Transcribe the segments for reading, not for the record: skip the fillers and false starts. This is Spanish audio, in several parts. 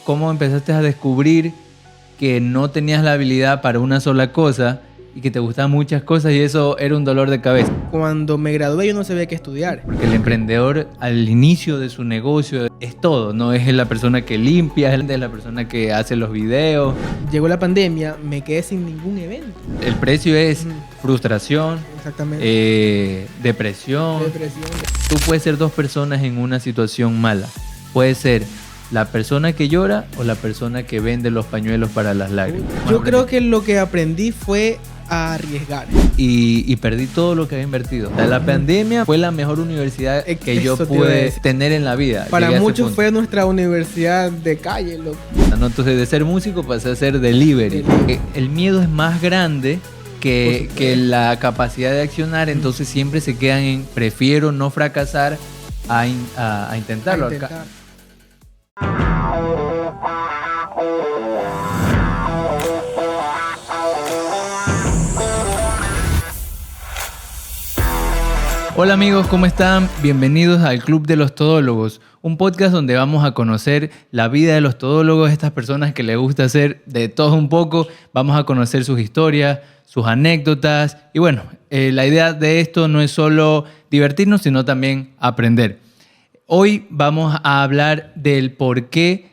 ¿Cómo empezaste a descubrir que no tenías la habilidad para una sola cosa y que te gustaban muchas cosas y eso era un dolor de cabeza? Cuando me gradué yo no sabía qué estudiar. Porque el emprendedor al inicio de su negocio es todo, no es la persona que limpia, es la persona que hace los videos. Llegó la pandemia, me quedé sin ningún evento. El precio es frustración, Exactamente. depresión. Depresión. Tú puedes ser dos personas en una situación mala. Puede ser la persona que llora o la persona que vende los pañuelos para las lágrimas. Yo creo que lo que aprendí fue a arriesgar. Y perdí todo lo que había invertido. La pandemia fue la mejor universidad que yo Eso te iba a pude decir. tener en la vida. Para Llegué a ese muchos punto. fue nuestra universidad de calle, loco. ¿No? Entonces de ser músico pasé a ser delivery. El miedo es más grande que la capacidad de accionar, entonces siempre se quedan en prefiero no fracasar a intentarlo. A intentar. Hola amigos, ¿cómo están? Bienvenidos al Club de los Todólogos, un podcast donde vamos a conocer la vida de los todólogos, estas personas que les gusta hacer de todo un poco. Vamos a conocer sus historias, sus anécdotas y bueno, la idea de esto no es solo divertirnos, sino también aprender. Hoy vamos a hablar del por qué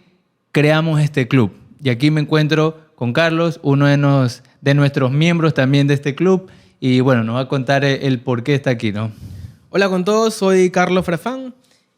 creamos este club. Y aquí me encuentro con Carlos, uno de nuestros miembros también de este club. Y bueno, nos va a contar el por qué está aquí, ¿no? Hola con todos, soy Carlos Frafán.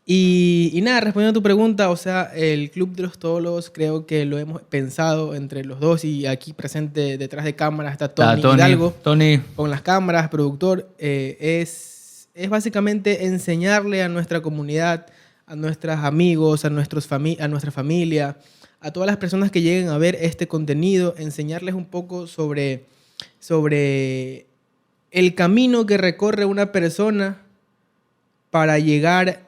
Y nada, respondiendo a tu pregunta, o sea, el Club de los Todólogos creo que lo hemos pensado entre los dos y aquí presente detrás de cámaras está Tony Hidalgo. Tony. Con las cámaras, productor. Es básicamente enseñarle a nuestra comunidad, a nuestros amigos, a nuestra familia, a todas las personas que lleguen a ver este contenido, enseñarles un poco sobre el camino que recorre una persona para llegar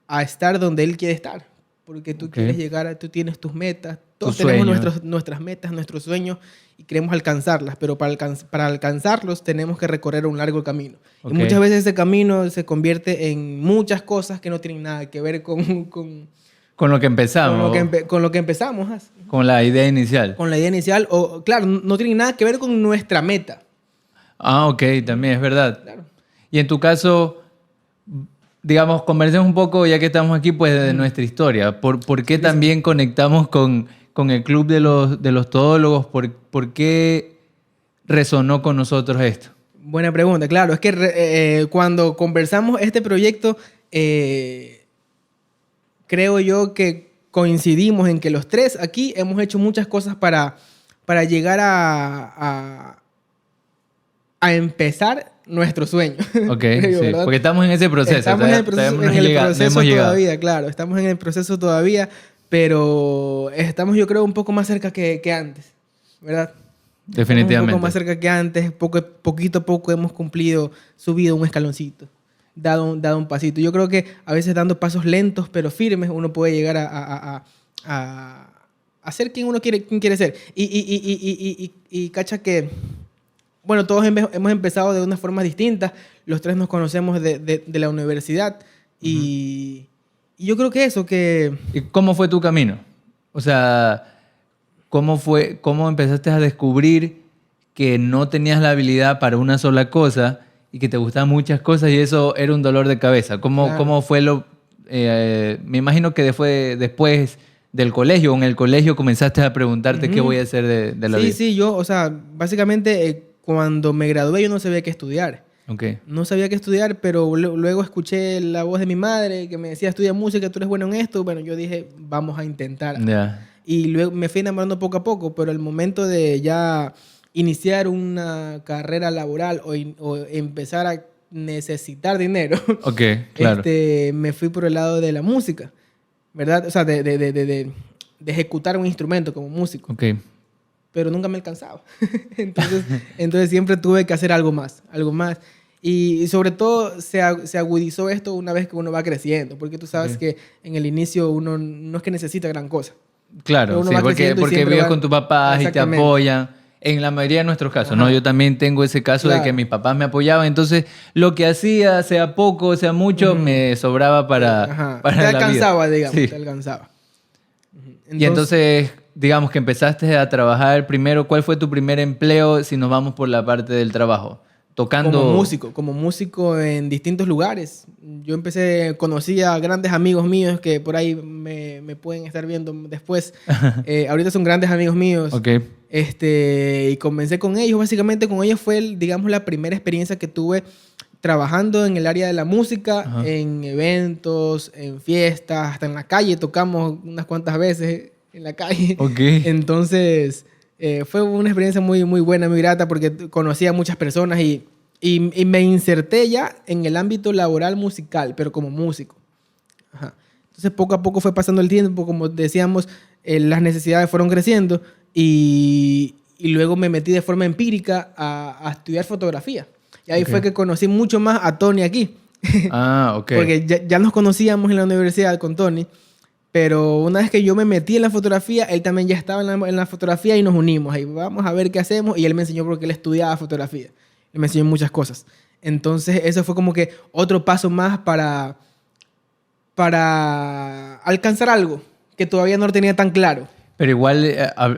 a estar donde él quiere estar. Porque tú quieres llegar, tú tienes tus metas, todos tenemos nuestras metas, nuestros sueños y queremos alcanzarlas, pero para alcanzarlos tenemos que recorrer un largo camino. Y muchas veces ese camino se convierte en muchas cosas que no tienen nada que ver con lo que empezamos. Con lo que empezamos. Con la idea inicial. Con la idea inicial, o claro, no tiene nada que ver con nuestra meta. Ah, ok, también es verdad. Claro. Y en tu caso, digamos, conversemos un poco, ya que estamos aquí, pues de nuestra historia. ¿Por qué también conectamos con el Club de los Todólogos? ¿Por qué resonó con nosotros esto? Buena pregunta, claro. Es que cuando conversamos este proyecto, creo yo que coincidimos en que los tres aquí hemos hecho muchas cosas para llegar a empezar nuestro sueño. Ok, sí, porque estamos en ese proceso. Estamos en el proceso todavía, claro. Estamos en el proceso todavía, pero estamos, yo creo, un poco más cerca que antes, ¿verdad? Definitivamente. Estamos un poco más cerca que antes. Poquito a poco hemos subido un escaloncito, dado un pasito. Yo creo que a veces dando pasos lentos pero firmes uno puede llegar a ser quien quiere ser. Y cacha que, bueno, todos hemos empezado de unas formas distintas. Los tres nos conocemos de la universidad. Y yo creo que eso, que... ¿Y cómo fue tu camino? O sea, ¿cómo empezaste a descubrir que no tenías la habilidad para una sola cosa y que te gustaban muchas cosas y eso era un dolor de cabeza? ¿Cómo fue me imagino que después del colegio, o en el colegio comenzaste a preguntarte qué voy a hacer de la vida. Sí, yo, o sea, básicamente cuando me gradué yo no sabía qué estudiar. Okay. No sabía qué estudiar, pero luego escuché la voz de mi madre que me decía, estudia música, tú eres bueno en esto. Bueno, yo dije, vamos a intentar. Yeah. Y luego me fui enamorando poco a poco, pero el momento de ya iniciar una carrera laboral o empezar a necesitar dinero, claro. Me fui por el lado de la música, ¿verdad? O sea, de ejecutar un instrumento como músico. Okay. Pero nunca me alcanzaba. entonces siempre tuve que hacer algo más. Y sobre todo se agudizó esto una vez que uno va creciendo, porque tú sabes que en el inicio uno no es que necesita gran cosa. Claro, sí, porque vives con tus papás y te apoyan. En la mayoría de nuestros casos, ¿no? Yo también tengo ese caso de que mis papás me apoyaban. Entonces, lo que hacía, sea poco, sea mucho, me sobraba para te alcanzaba, vida. Digamos, Sí. te alcanzaba. Y entonces, digamos que empezaste a trabajar primero. ¿Cuál fue tu primer empleo si nos vamos por la parte del trabajo? Tocando... Como músico en distintos lugares. Yo conocí a grandes amigos míos que por ahí me pueden estar viendo después. Ahorita son grandes amigos míos. Okay. Y comencé con ellos. Básicamente con ellos fue, digamos, la primera experiencia que tuve trabajando en el área de la música, Ajá. en eventos, en fiestas, hasta en la calle. Tocamos unas cuantas veces en la calle. Okay. Entonces... fue una experiencia muy, muy buena, muy grata, porque conocí a muchas personas y me inserté ya en el ámbito laboral musical, pero como músico. Ajá. Entonces, poco a poco fue pasando el tiempo, como decíamos, las necesidades fueron creciendo y luego me metí de forma empírica a estudiar fotografía. Y ahí fue que conocí mucho más a Tony aquí. Ah, ok. Porque ya nos conocíamos en la universidad con Tony. Pero una vez que yo me metí en la fotografía, él también ya estaba en la fotografía y nos unimos. Ahí vamos a ver qué hacemos. Y él me enseñó porque él estudiaba fotografía. Él me enseñó muchas cosas. Entonces, eso fue como que otro paso más para alcanzar algo que todavía no lo tenía tan claro. Pero igual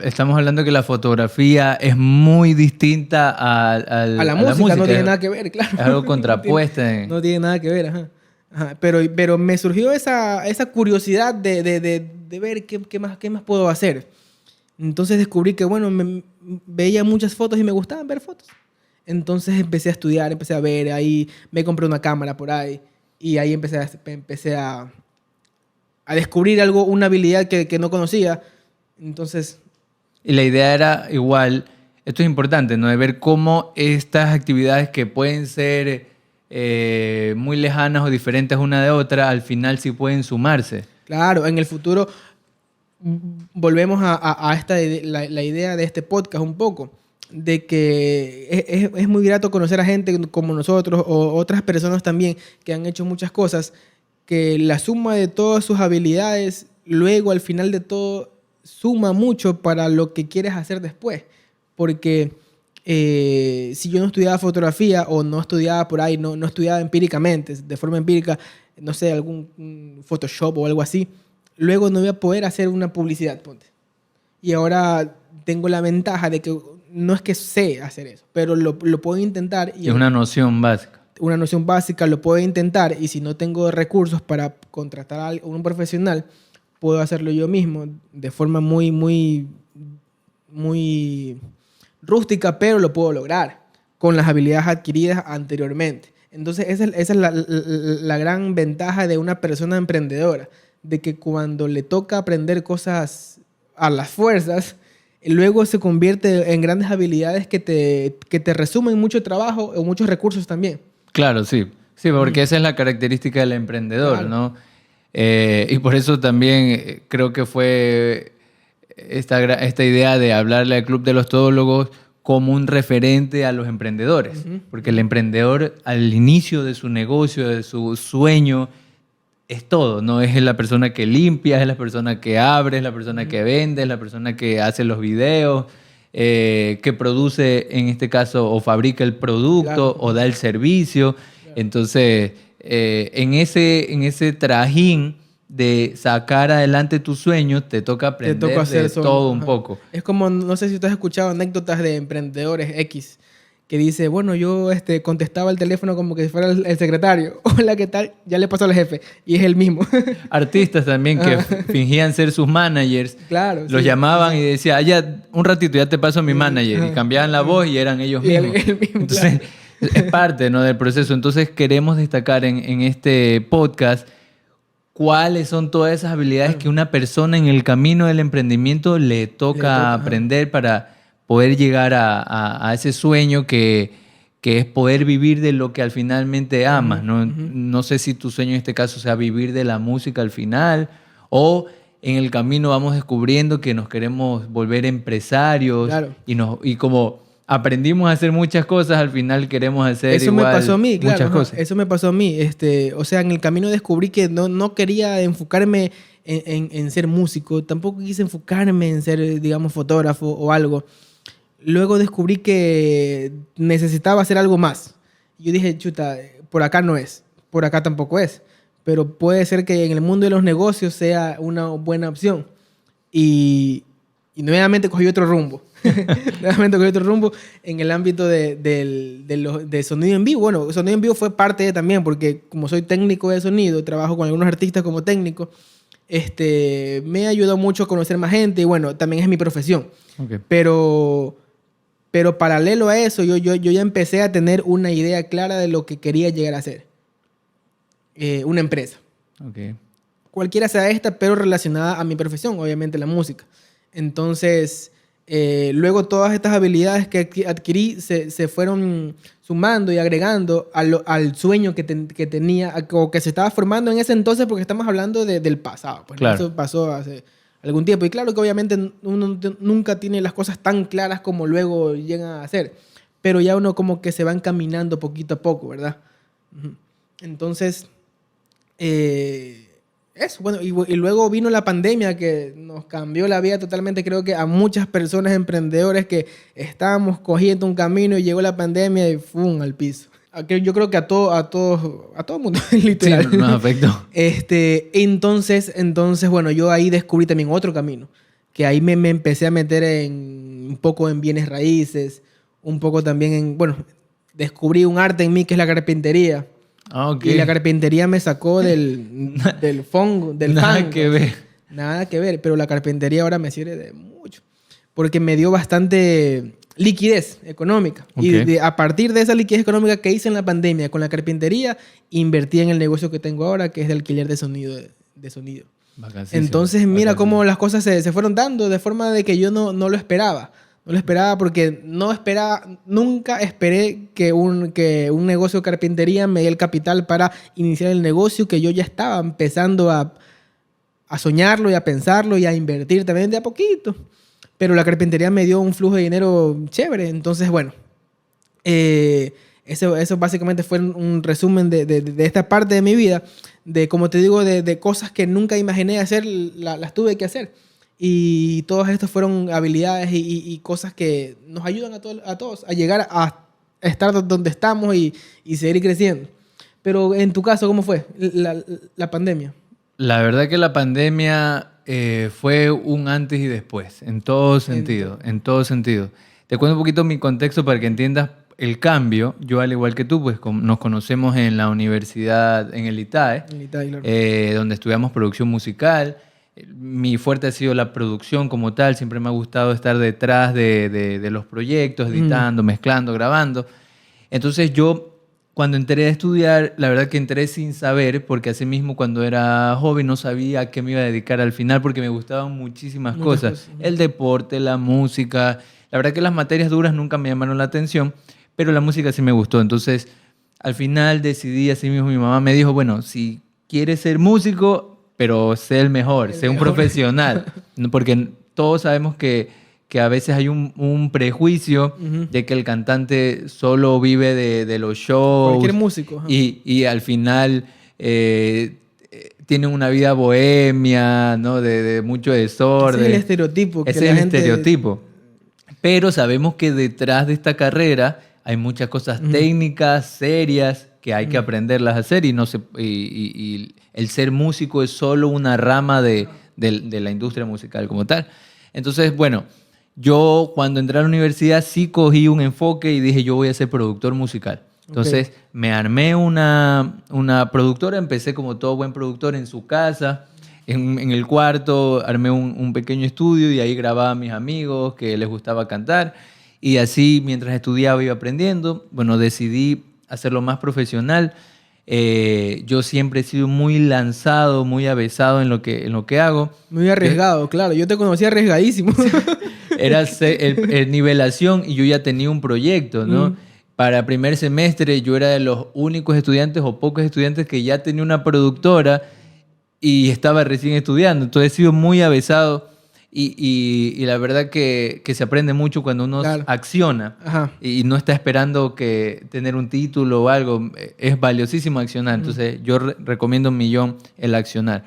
estamos hablando que la fotografía es muy distinta a la música. No tiene nada que ver, claro. Es algo contrapuesta. No tiene nada que ver, ajá. Ajá, pero me surgió esa curiosidad de ver qué más puedo hacer. Entonces descubrí que, bueno, veía muchas fotos y me gustaban ver fotos. Entonces empecé a estudiar, empecé a ver, ahí me compré una cámara por ahí y ahí empecé a descubrir una habilidad que no conocía. Entonces... Y la idea era igual, esto es importante, ¿no? De ver cómo estas actividades que pueden ser... muy lejanas o diferentes una de otra, al final sí pueden sumarse. Claro, en el futuro volvemos a la idea de este podcast un poco, de que es muy grato conocer a gente como nosotros o otras personas también que han hecho muchas cosas, que la suma de todas sus habilidades, luego al final de todo, suma mucho para lo que quieres hacer después. Porque... si yo no estudiaba fotografía o no estudiaba por ahí, no estudiaba empíricamente, de forma empírica, no sé, algún Photoshop o algo así, luego no iba a poder hacer una publicidad, ponte. Y ahora tengo la ventaja de que no es que sé hacer eso, pero lo puedo intentar. Y es una noción básica. Una noción básica, lo puedo intentar, y si no tengo recursos para contratar a un profesional, puedo hacerlo yo mismo de forma muy, muy, muy... rústica, pero lo puedo lograr con las habilidades adquiridas anteriormente. Entonces, esa es la gran ventaja de una persona emprendedora, de que cuando le toca aprender cosas a las fuerzas, luego se convierte en grandes habilidades que te resumen mucho trabajo o muchos recursos también. Claro, sí. Sí, porque esa es la característica del emprendedor, claro, ¿no? Y por eso también creo que fue... Esta idea de hablarle al Club de los Todólogos como un referente a los emprendedores. Porque el emprendedor al inicio de su negocio, de su sueño, es todo, ¿no? Es la persona que limpia, es la persona que abre, es la persona que vende, es la persona que hace los videos, que produce, en este caso, o fabrica el producto, claro, o da el servicio. Claro. Entonces, en ese trajín de sacar adelante tus sueños, te toca aprender de todo un poco. Es como, no sé si tú has escuchado anécdotas de emprendedores X, que dice, bueno, yo contestaba el teléfono como que fuera el secretario. Hola, ¿qué tal? Ya le pasó al jefe. Y es el mismo. Artistas también que fingían ser sus managers. Claro. Los llamaban y decían, ya, un ratito, ya te paso a mi manager. Y cambiaban la voz y eran ellos mismos. El mismo. Entonces, claro, es parte, ¿no?, del proceso. Entonces, queremos destacar en este podcast cuáles son todas esas habilidades que una persona en el camino del emprendimiento le toca aprender para poder llegar a ese sueño que es poder vivir de lo que al finalmente amas, ¿no? No sé si tu sueño en este caso sea vivir de la música al final, o en el camino vamos descubriendo que nos queremos volver empresarios, claro, y como aprendimos a hacer muchas cosas, al final queremos hacer eso igual me pasó a mí, claro, muchas cosas. Eso me pasó a mí. O sea, en el camino descubrí que no quería enfocarme en ser músico, tampoco quise enfocarme en ser, digamos, fotógrafo o algo. Luego descubrí que necesitaba hacer algo más. Yo dije, chuta, por acá no es, por acá tampoco es, pero puede ser que en el mundo de los negocios sea una buena opción. y nuevamente cogí otro rumbo. Nuevamente cogí otro rumbo en el ámbito de sonido en vivo. Bueno, sonido en vivo fue parte de también, porque como soy técnico de sonido, trabajo con algunos artistas como técnico, me ayudó mucho a conocer más gente y bueno, también es mi profesión. Okay. Pero paralelo a eso, yo ya empecé a tener una idea clara de lo que quería llegar a ser. Una empresa. Okay. Cualquiera sea esta, pero relacionada a mi profesión, obviamente la música. Entonces, luego todas estas habilidades que adquirí se fueron sumando y agregando al sueño que tenía, o que se estaba formando en ese entonces, porque estamos hablando del pasado. Pues, claro. eso pasó hace algún tiempo. Y claro que obviamente uno nunca tiene las cosas tan claras como luego llegan a ser, pero ya uno como que se va encaminando poquito a poco, ¿verdad? Entonces, eso, bueno, y luego vino la pandemia que nos cambió la vida totalmente. Creo que a muchas personas, emprendedores que estábamos cogiendo un camino y llegó la pandemia y ¡fum! Al piso. Yo creo que a todo el mundo, literal. Sí, nos afectó. Entonces, bueno, yo ahí descubrí también otro camino, que ahí me empecé a meter un poco en bienes raíces, un poco también bueno, descubrí un arte en mí que es la carpintería. Okay. Y la carpintería me sacó del fango. Nada que ver. Nada que ver, pero la carpintería ahora me sirve de mucho, porque me dio bastante liquidez económica. Okay. Y a partir de esa liquidez económica que hice en la pandemia con la carpintería, invertí en el negocio que tengo ahora, que es de alquiler de sonido. Entonces, mira cómo las cosas se fueron dando de forma de que yo no lo esperaba. No lo esperaba porque nunca esperé que un negocio de carpintería me dé el capital para iniciar el negocio, que yo ya estaba empezando a soñarlo y a pensarlo y a invertir también de a poquito. Pero la carpintería me dio un flujo de dinero chévere. Entonces, bueno, eso básicamente fue un resumen de esta parte de mi vida. De, como te digo, de cosas que nunca imaginé hacer, las tuve que hacer. Y todas estas fueron habilidades y cosas que nos ayudan a todos a llegar a estar donde estamos y seguir creciendo. Pero en tu caso, ¿cómo fue la pandemia? La verdad que la pandemia fue un antes y después, en todo sentido, en todo sentido. Te cuento un poquito mi contexto para que entiendas el cambio. Yo, al igual que tú, pues nos conocemos en la universidad, en el ITAE, Claro. Donde estudiamos producción musical. Mi fuerte ha sido la producción como tal. Siempre me ha gustado estar detrás de los proyectos, editando, mezclando, grabando. Entonces yo, cuando entré a estudiar, la verdad que entré sin saber, porque así mismo cuando era joven no sabía a qué me iba a dedicar al final, porque me gustaban muchísimas cosas. El deporte, la música. La verdad que las materias duras nunca me llamaron la atención, pero la música sí me gustó. Entonces, al final decidí, así mismo mi mamá me dijo, bueno, si quieres ser músico, pero sé el mejor, sé un profesional. Porque todos sabemos que a veces hay un prejuicio de que el cantante solo vive de los shows. Cualquier músico. Y al final tiene una vida bohemia, ¿no? De mucho desorden. Ese es el estereotipo. Ese es el estereotipo. Pero sabemos que detrás de esta carrera hay muchas cosas técnicas, serias, que hay que aprenderlas a hacer, y el ser músico es solo una rama de la industria musical como tal. Entonces, bueno, yo cuando entré a la universidad sí cogí un enfoque y dije, yo voy a ser productor musical. Entonces me armé una productora, empecé como todo buen productor en su casa. En el cuarto armé un pequeño estudio y ahí grababa a mis amigos que les gustaba cantar. Y así, mientras estudiaba, iba aprendiendo. Bueno, decidí hacerlo más profesional. Yo siempre he sido muy lanzado, muy avesado en lo que hago. Muy arriesgado, claro. Yo te conocí arriesgadísimo. Era el nivelación y yo ya tenía un proyecto, ¿no? Para primer semestre yo era de los únicos estudiantes o pocos estudiantes que ya tenía una productora y estaba recién estudiando. Entonces he sido muy avesado y la verdad que se aprende mucho cuando uno acciona. Ajá. Y no está esperando tener un título o algo. Es valiosísimo accionar. Entonces yo recomiendo un millón el accionar.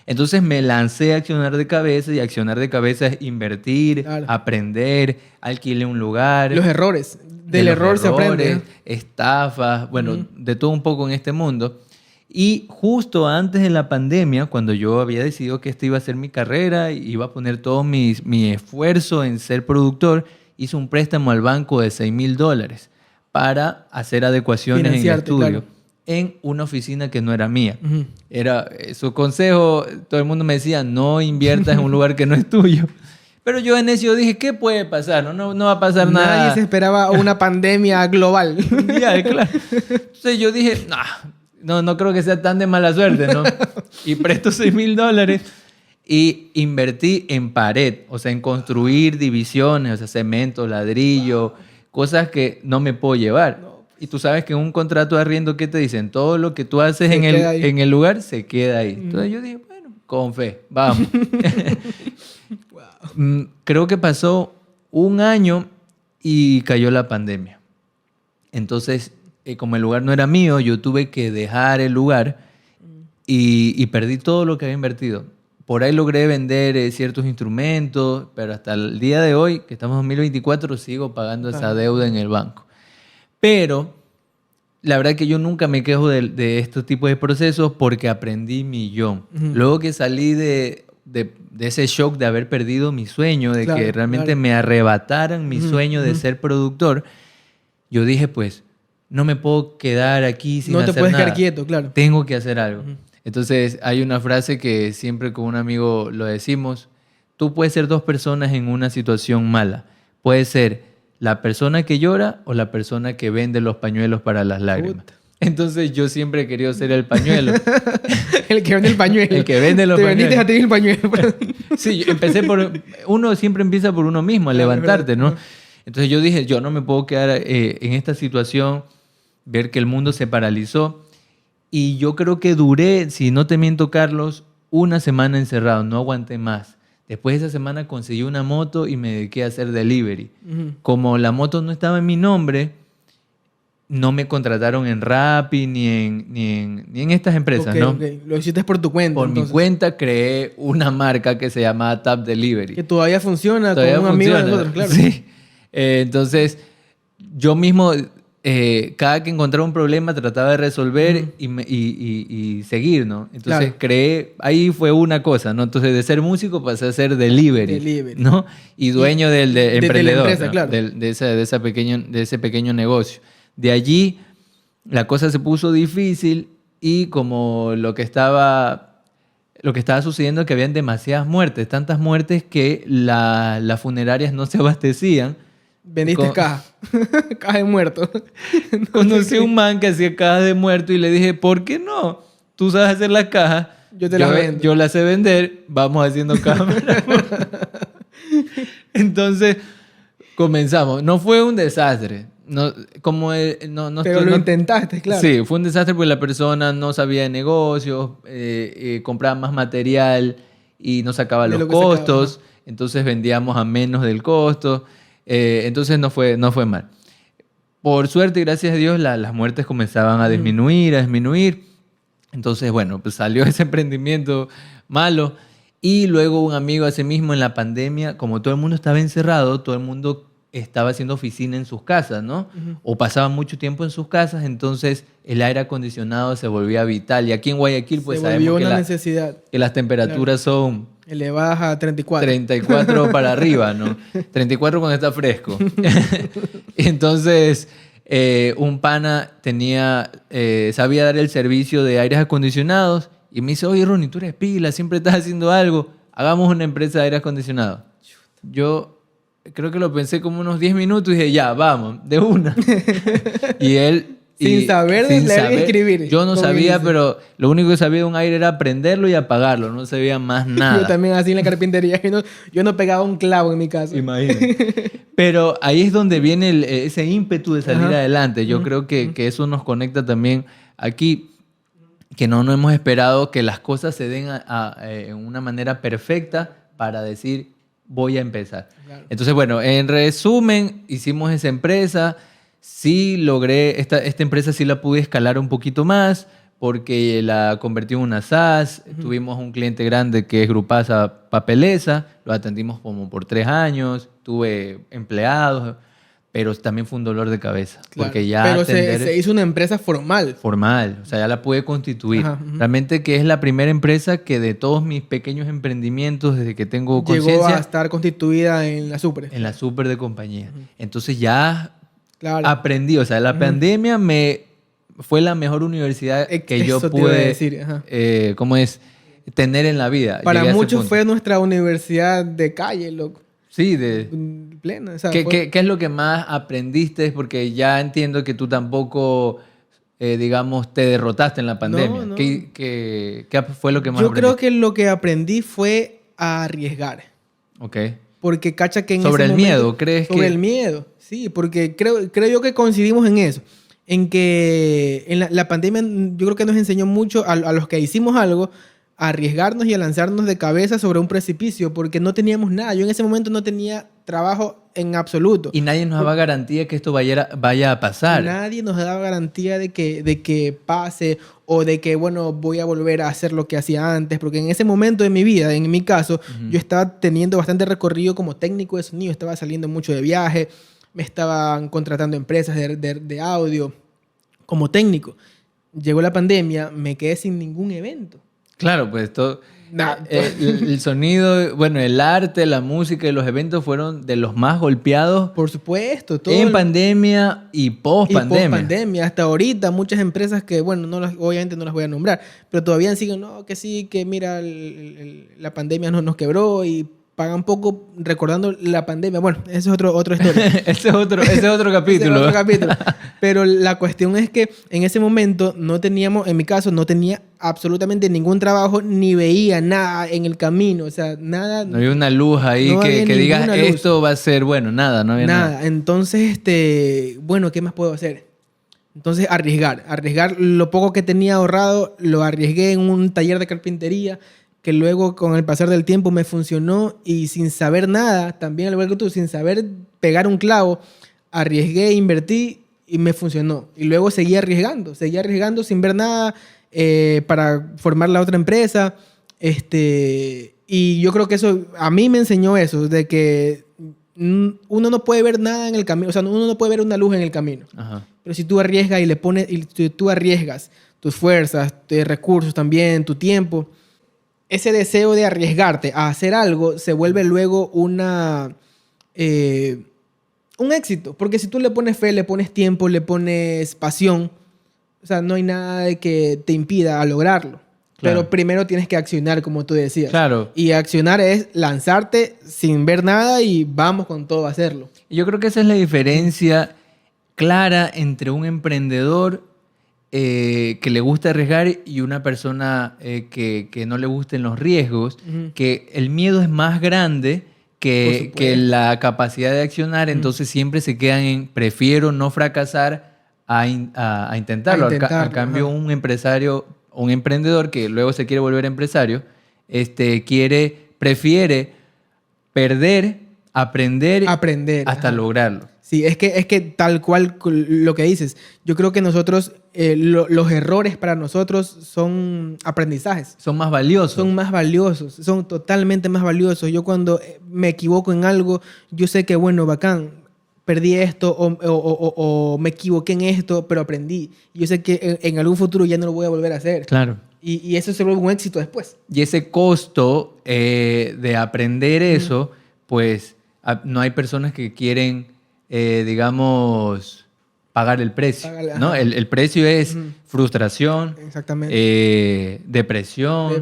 Entonces me lancé a accionar de cabeza, y accionar de cabeza es invertir, aprender, alquilé un lugar. Los errores. Del error se aprende. Estafas, bueno, de todo un poco en este mundo. Y justo antes de la pandemia, cuando yo había decidido que esta iba a ser mi carrera, iba a poner todo mi esfuerzo en ser productor, hice un préstamo al banco de $6,000 para hacer adecuaciones en el estudio, claro, en una oficina que no era mía. Uh-huh. Era su consejo, todo el mundo me decía, no inviertas en un lugar que no es tuyo. Pero yo en eso dije, ¿qué puede pasar? No va a pasar nada. Nadie se esperaba una pandemia global. Ya, claro. Entonces yo dije, no creo que sea tan de mala suerte, ¿no? Y presto $6,000 y invertí en pared, o sea, en construir divisiones, o sea, cemento, ladrillo, cosas que no me puedo llevar. Y tú sabes que en un contrato de arriendo, ¿qué te dicen? Todo lo que tú haces en el lugar se queda ahí. Entonces yo dije, bueno, con fe, vamos. Creo que pasó un año y cayó la pandemia. Entonces, como el lugar no era mío, yo tuve que dejar el lugar y perdí todo lo que había invertido. Por ahí logré vender ciertos instrumentos, pero hasta el día de hoy, que estamos en 2024, sigo pagando esa deuda en el banco. Pero la verdad que yo nunca me quejo de estos tipos de procesos porque aprendí millón. Uh-huh. Luego que salí de ese shock de haber perdido mi sueño, de que realmente me arrebataran mi sueño de ser productor, yo dije, pues, no me puedo quedar aquí sin hacer nada. No te puedes quedar quieto, claro. Tengo que hacer algo. Uh-huh. Entonces, hay una frase que siempre con un amigo lo decimos, tú puedes ser dos personas en una situación mala. Puedes ser la persona que llora o la persona que vende los pañuelos para las lágrimas. Puta. Entonces, yo siempre he querido ser el pañuelo. El que vende el pañuelo. El que vende los pañuelos. Te vendiste a ti el pañuelo. Sí, empecé uno siempre empieza por uno mismo, a levantarte, ¿no? Entonces yo dije, yo no me puedo quedar en esta situación, ver que el mundo se paralizó. Y yo creo que duré, si no te miento, Carlos, una semana encerrado, no aguanté más. Después de esa semana conseguí una moto y me dediqué a hacer delivery. Uh-huh. Como la moto no estaba en mi nombre, no me contrataron en Rappi ni en estas empresas, ¿no? Okay. Lo hiciste por tu cuenta. Por mi cuenta creé una marca que se llama Tap Delivery. Que todavía funciona con un amigo de nosotros, claro. Sí. Entonces, yo mismo, cada que encontraba un problema, trataba de resolver y seguir, ¿no? Entonces, creé, ahí fue una cosa, ¿no? Entonces, de ser músico pasé a ser delivery. ¿No? Y dueño del emprendedor, de la empresa, ¿no? Claro. De ese pequeño negocio. De allí, la cosa se puso difícil y como lo que estaba sucediendo es que habían demasiadas muertes, tantas muertes que las funerarias no se abastecían. Vendiste cajas de muertos. Conocí a un man que hacía cajas de muertos y le dije, ¿por qué no? Tú sabes hacer las cajas, yo las vendo. Yo las sé vender, vamos haciendo cajas. Entonces, comenzamos. No fue un desastre. Pero lo intentaste, claro. Sí, fue un desastre porque la persona no sabía de negocios, compraba más material y no sacaba los costos, entonces vendíamos a menos del costo, entonces no fue mal. Por suerte, gracias a Dios, las muertes comenzaban a disminuir, entonces bueno, pues salió ese emprendimiento malo y luego un amigo ese mismo en la pandemia, como todo el mundo estaba encerrado, todo el mundo estaba haciendo oficina en sus casas, ¿no? Uh-huh. O pasaba mucho tiempo en sus casas, entonces el aire acondicionado se volvía vital. Y aquí en Guayaquil, pues sabemos necesidad. Que las temperaturas son elevadas a 34. 34 para arriba, ¿no? 34 cuando está fresco. Entonces, un pana sabía dar el servicio de aires acondicionados y me dice, oye, Ronnie, tú eres pila, siempre estás haciendo algo, hagamos una empresa de aire acondicionado. Yo creo que lo pensé como unos 10 minutos y dije, ya, vamos, de una. Y él... Sin saber escribir. Yo no sabía, pero lo único que sabía de un aire era prenderlo y apagarlo. No sabía más nada. Yo también así en la carpintería. Yo no pegaba un clavo en mi casa. Imagínate. Pero ahí es donde viene ese ímpetu de salir adelante. Yo creo que eso nos conecta también aquí, que no hemos esperado que las cosas se den en una manera perfecta para decir, voy a empezar. Claro. Entonces, bueno, en resumen, hicimos esa empresa. Sí logré, esta empresa sí la pude escalar un poquito más porque la convertí en una SaaS. Uh-huh. Tuvimos un cliente grande que es Grupasa Papelesa. Lo atendimos como por 3 años. Tuve empleados. pero también fue un dolor de cabeza. Claro. Porque ya Pero se hizo una empresa formal. Formal, o sea, ya la pude constituir. Ajá, Realmente que es la primera empresa que de todos mis pequeños emprendimientos, desde que tengo Llegó conciencia, a estar constituida en la Supre. en la súper de compañía. Entonces ya Claro. aprendí, o sea, la pandemia fue la mejor universidad que yo Eso te iba a pude, decir, ajá. ¿cómo es? Tener en la vida. Para Llegué a ese muchos punto. fue nuestra universidad de calle, loco. Sí, Plena. O sea, ¿Qué es lo que más aprendiste? Porque ya entiendo que tú tampoco, digamos, te derrotaste en la pandemia. No. ¿Qué fue lo que más Yo aprendiste? creo que lo que aprendí fue a arriesgar. Ok. Porque cacha que en Sobre ese el momento- miedo, ¿crees Sobre que...? el miedo, sí, porque creo yo que coincidimos en eso. En que en la pandemia yo creo que nos enseñó mucho a los que hicimos algo a arriesgarnos y a lanzarnos de cabeza sobre un precipicio porque no teníamos nada. Yo en ese momento no tenía trabajo en absoluto. Y nadie nos daba garantía que esto vaya a pasar. Nadie nos daba garantía de que pase o de que, bueno, voy a volver a hacer lo que hacía antes, porque en ese momento de mi vida, en mi caso, yo estaba teniendo bastante recorrido como técnico de sonido, estaba saliendo mucho de viaje, me estaban contratando empresas de audio como técnico. Llegó la pandemia, me quedé sin ningún evento. Claro, pues todo... Nada. el sonido, bueno, el arte, la música y los eventos fueron de los más golpeados Por supuesto, todo en pandemia y post y pandemia. post-pandemia. Hasta ahorita muchas empresas que, bueno, obviamente no las voy a nombrar, pero todavía siguen, no, que sí, que mira, la pandemia nos quebró y pagan poco recordando la pandemia. Bueno, eso es otra historia. Ese es otro capítulo. Ese es otro capítulo. Pero la cuestión es que en ese momento no teníamos, en mi caso, no tenía absolutamente ningún trabajo, ni veía nada en el camino, o sea, nada. No había una luz ahí No había que digas ninguna luz. esto va a ser bueno, nada, no había nada. Nada. Entonces, bueno, ¿qué más puedo hacer? Entonces, arriesgar lo poco que tenía ahorrado, lo arriesgué en un taller de carpintería que luego con el pasar del tiempo me funcionó y sin saber nada, también al igual que tú, sin saber pegar un clavo, arriesgué, invertí y me funcionó. Y luego seguí arriesgando sin ver nada para formar la otra empresa. Y yo creo que eso, a mí me enseñó eso, de que uno no puede ver nada en el camino, o sea, uno no puede ver una luz en el camino. Ajá. Pero si tú arriesgas y tú arriesgas tus fuerzas, tus recursos también, tu tiempo, ese deseo de arriesgarte a hacer algo se vuelve luego un éxito. Porque si tú le pones fe, le pones tiempo, le pones pasión, o sea, no hay nada de que te impida a lograrlo. Claro. Pero primero tienes que accionar, como tú decías. Claro. Y accionar es lanzarte sin ver nada y vamos con todo a hacerlo. Y yo creo que esa es la diferencia clara entre un emprendedor que le gusta arriesgar y una persona que no le gusten los riesgos, que el miedo es más grande que la capacidad de accionar, entonces siempre se quedan en prefiero no fracasar a intentarlo. Al cambio, un empresario o un emprendedor que luego se quiere volver empresario, prefiere perder, aprender hasta lograrlo. Sí, es que tal cual lo que dices, yo creo que nosotros, los errores para nosotros son aprendizajes. Son más valiosos. Son más valiosos, son totalmente más valiosos. Yo cuando me equivoco en algo, yo sé que, bueno, bacán, perdí esto o me equivoqué en esto, pero aprendí. Yo sé que en algún futuro ya no lo voy a volver a hacer. Claro. Y eso se vuelve un éxito después. Y ese costo de aprender eso, pues no hay personas que quieren, digamos, pagar el precio. ¿No? El precio es frustración, exactamente. depresión.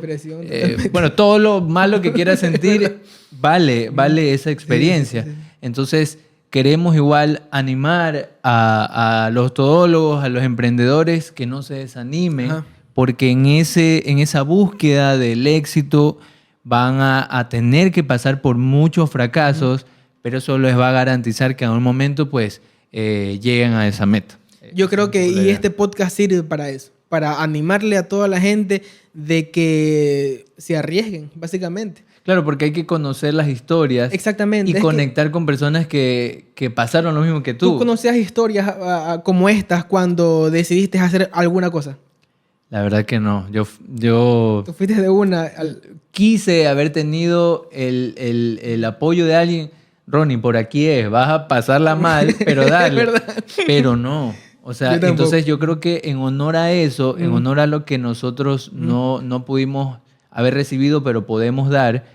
Bueno, todo lo malo que quieras sentir vale esa experiencia. Sí. Entonces, queremos igual animar a los todólogos, a los emprendedores que no se desanimen. Ajá. Porque en esa búsqueda del éxito van a tener que pasar por muchos fracasos, pero eso les va a garantizar que en un momento pues lleguen a esa meta. Yo creo que y este podcast sirve para eso, para animarle a toda la gente de que se arriesguen, básicamente. Claro, porque hay que conocer las historias. Exactamente. Y conectar con personas que pasaron lo mismo que tú. ¿Tú conocías historias como estas cuando decidiste hacer alguna cosa? La verdad que no. Yo Tú fuiste de una. Quise haber tenido el apoyo de alguien Ronnie, por aquí vas a pasarla mal, pero dale. Pero no. O sea, entonces yo creo que en honor a eso, en honor a lo que nosotros no pudimos haber recibido, pero podemos dar,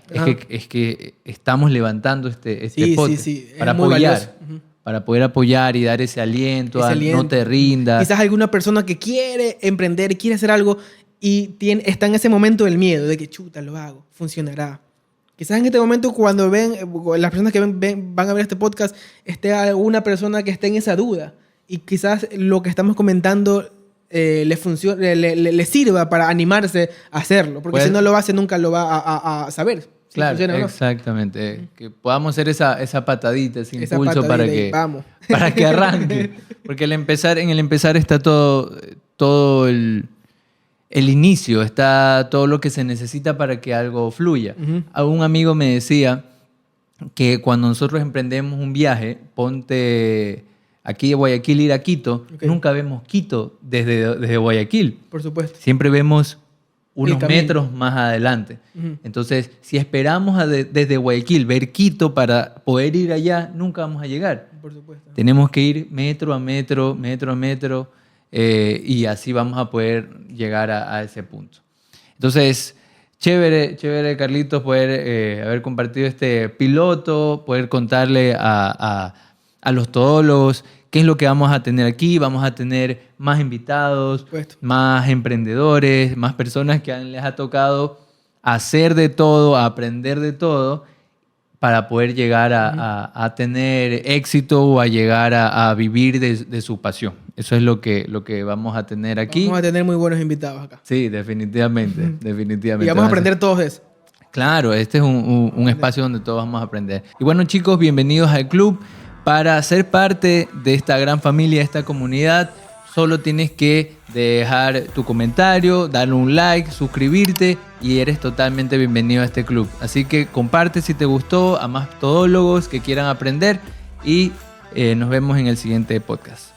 es que estamos levantando este podcast para apoyar. Para poder apoyar y dar ese aliento, no te rindas. Quizás alguna persona que quiere emprender, quiere hacer algo y está en ese momento del miedo, de que chuta, lo hago, funcionará. Quizás en este momento cuando las personas que van a ver este podcast, esté alguna persona que esté en esa duda. Y quizás lo que estamos comentando le sirva para animarse a hacerlo. Porque si no lo hace, nunca lo va a saber. Si claro, funciona, ¿no? Exactamente. Que podamos hacer esa patadita, ese impulso para que arranque. Porque en el empezar está todo el inicio, está todo lo que se necesita para que algo fluya. Un amigo me decía que cuando nosotros emprendemos un viaje, ponte aquí de Guayaquil ir a Quito, nunca vemos Quito desde Guayaquil. Por supuesto. Siempre vemos unos metros más adelante. Entonces, si esperamos desde Guayaquil ver Quito para poder ir allá, nunca vamos a llegar. Por supuesto. Tenemos que ir metro a metro, y así vamos a poder llegar a ese punto. Entonces, chévere, Carlitos, poder haber compartido este piloto, poder contarle a los todólogos qué es lo que vamos a tener aquí. Vamos a tener más invitados, más emprendedores, más personas que les ha tocado hacer de todo, aprender de todo, para poder llegar a tener éxito o a llegar a vivir de su pasión. Eso es lo que vamos a tener aquí. Vamos a tener muy buenos invitados acá. Sí, definitivamente. Y vamos a aprender todos de eso. Claro, este es un espacio donde todos vamos a aprender. Y bueno, chicos, bienvenidos al club. Para ser parte de esta gran familia, esta comunidad, solo tienes que dejar tu comentario, darle un like, suscribirte y eres totalmente bienvenido a este club. Así que comparte si te gustó a más todólogos que quieran aprender y nos vemos en el siguiente podcast.